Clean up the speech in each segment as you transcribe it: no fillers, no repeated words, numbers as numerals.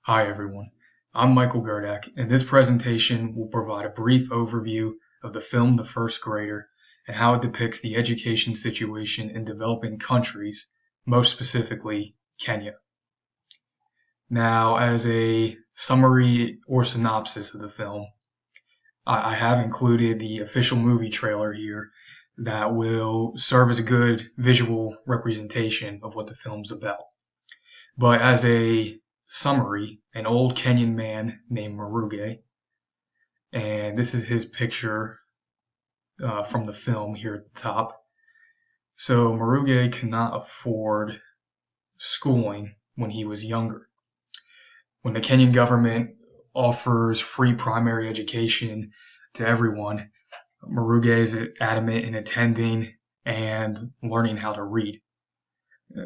Hi everyone, I'm Michael Gerdak, and this presentation will provide a brief overview of the film The First Grader and how it depicts the education situation in developing countries, most specifically Kenya. Now, as a summary or synopsis of the film, I have included the official movie trailer here that will serve as a good visual representation of what the film's about. But as a summary, an old Kenyan man named Maruge, and this is his picture from the film here at the top. So Maruge cannot afford schooling when he was younger. When the Kenyan government offers free primary education to everyone, Maruge is adamant in attending and learning how to read.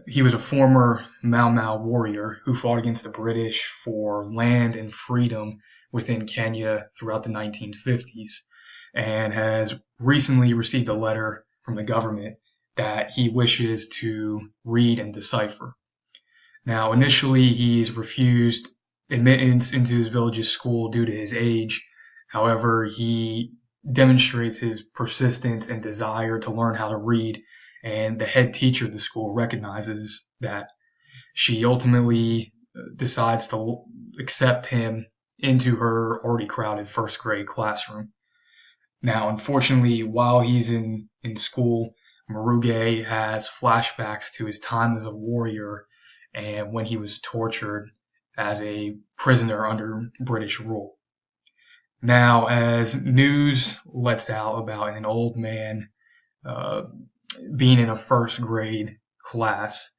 He was a former Mau Mau warrior who fought against the British for land and freedom within Kenya throughout the 1950s, and has recently received a letter from the government that he wishes to read and decipher. Now, initially, he's refused admittance into his village's school due to his age. However, he demonstrates his persistence and desire to learn how to read, and the head teacher of the school recognizes that. She ultimately decides to accept him into her already crowded first grade classroom. Now, unfortunately, while he's in school, Maruge has flashbacks to his time as a warrior and when he was tortured as a prisoner under British rule. Now, as news lets out about an old man uh, being in a first grade class,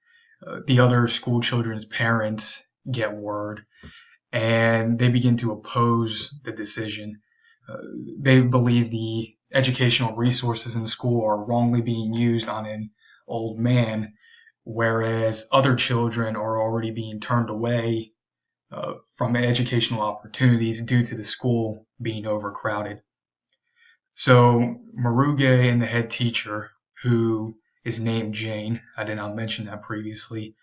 the other school children's parents get word and they begin to oppose the decision. They believe the educational resources in the school are wrongly being used on an old man, whereas other children are already being turned away from educational opportunities due to the school being overcrowded. So Maruge and the head teacher, who is named Jane, I did not mention that previously,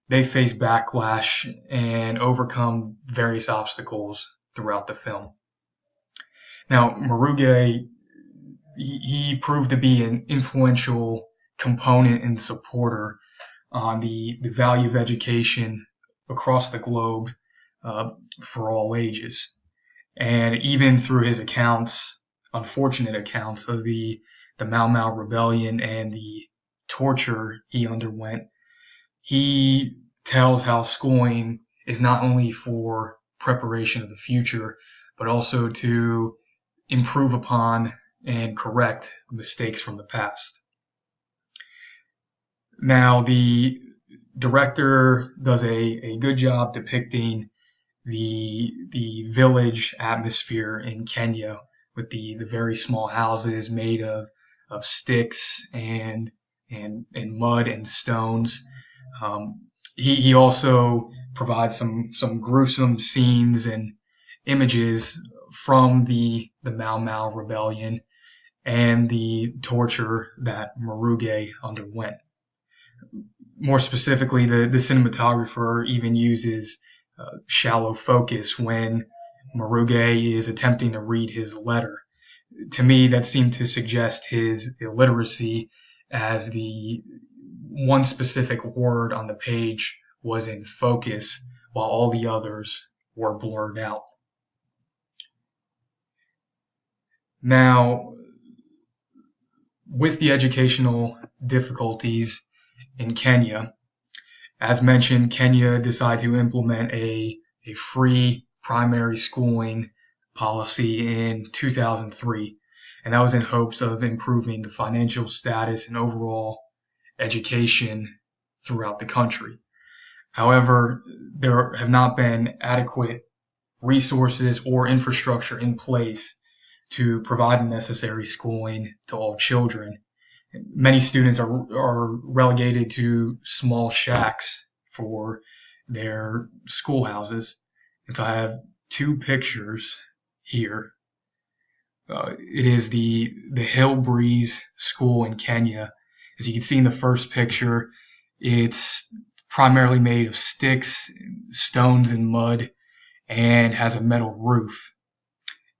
they face backlash and overcome various obstacles throughout the film. Now, Maruge, he proved to be an influential component and supporter on the value of education across the globe uh, for all ages. And even through his accounts, unfortunate accounts of the Mau Mau rebellion and the torture he underwent, he tells how schooling is not only for preparation of the future, but also to improve upon and correct mistakes from the past. Now, the director does a good job depicting the village atmosphere in Kenya with the very small houses made of sticks and mud and stones. He also provides some gruesome scenes and images from the Mau Mau rebellion and the torture that Maruge underwent. More specifically, the cinematographer even uses shallow focus when Maruge is attempting to read his letter. To me, that seemed to suggest his illiteracy, as the one specific word on the page was in focus while all the others were blurred out. Now, with the educational difficulties in Kenya, as mentioned, Kenya decided to implement a free primary schooling policy in 2003, and that was in hopes of improving the financial status and overall education throughout the country. However, there have not been adequate resources or infrastructure in place to provide the necessary schooling to all children. Many students are relegated to small shacks for their schoolhouses. And so I have two pictures here. It is the Hill Breeze School in Kenya. As you can see in the first picture, it's primarily made of sticks, stones, and mud, and has a metal roof.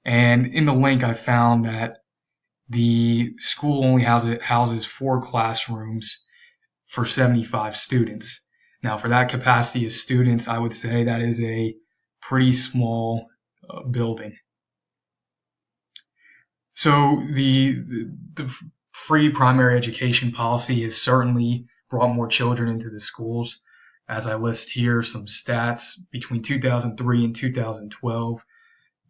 And in the link, I found that the school only houses 4 classrooms for 75 students. Now, for that capacity of students, I would say that is a pretty small building. So the free primary education policy has certainly brought more children into the schools. As I list here some stats, between 2003 and 2012,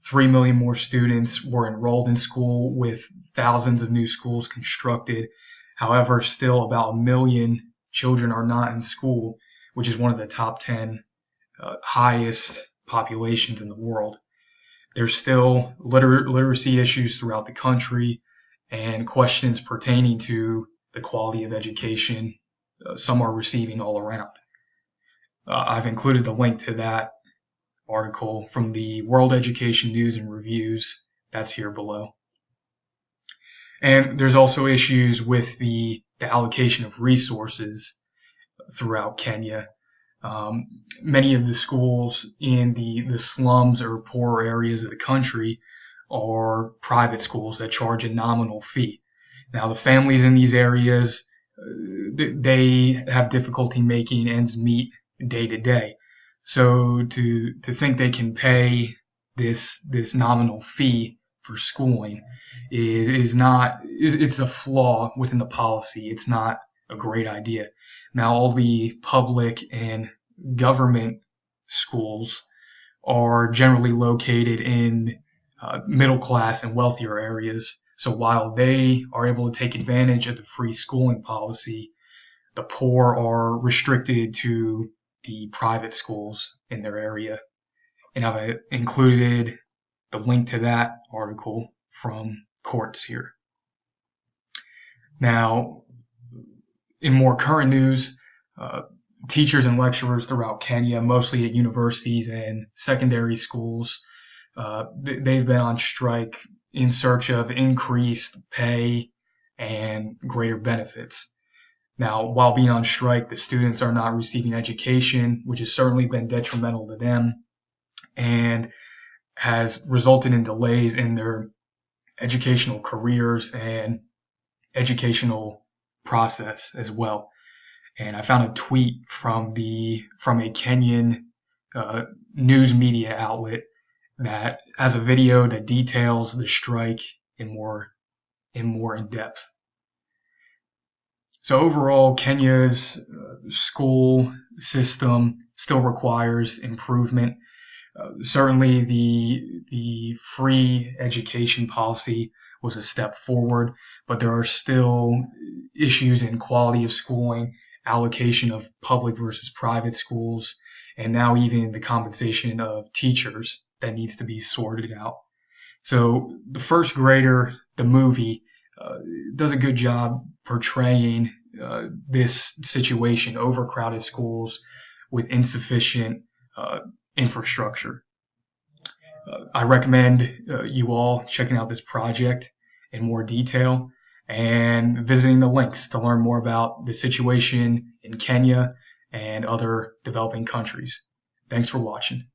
3 million more students were enrolled in school, with thousands of new schools constructed. However, still about 1 million children are not in school, which is one of the top 10 highest populations in the world. There's still literacy issues throughout the country and questions pertaining to the quality of education some are receiving all around. I've included the link to that article from the World Education News and Reviews. That's here below. And there's also issues with the allocation of resources throughout Kenya. Many of the schools in the slums or poorer areas of the country are private schools that charge a nominal fee. Now, the families in these areas, they have difficulty making ends meet day to day. So to think they can pay this nominal fee for schooling is not, it's a flaw within the policy. It's not a great idea. Now, all the public and government schools are generally located in middle class and wealthier areas. So while they are able to take advantage of the free schooling policy, the poor are restricted to the private schools in their area. And I've included the link to that article from Courts here. Now, in more current news, teachers and lecturers throughout Kenya, mostly at universities and secondary schools, they've been on strike in search of increased pay and greater benefits. Now, while being on strike, the students are not receiving education, which has certainly been detrimental to them and has resulted in delays in their educational careers and educational process as well. And I found a tweet from a Kenyan news media outlet that has a video that details the strike in more in depth. So overall, Kenya's school system still requires improvement. Certainly, the free education policy was a step forward, but there are still issues in quality of schooling, allocation of public versus private schools, and now even the compensation of teachers that needs to be sorted out. So the First Grader, the movie, does a good job portraying this situation: overcrowded schools with insufficient infrastructure. I recommend you all checking out this project in more detail and visiting the links to learn more about the situation in Kenya and other developing countries. Thanks for watching.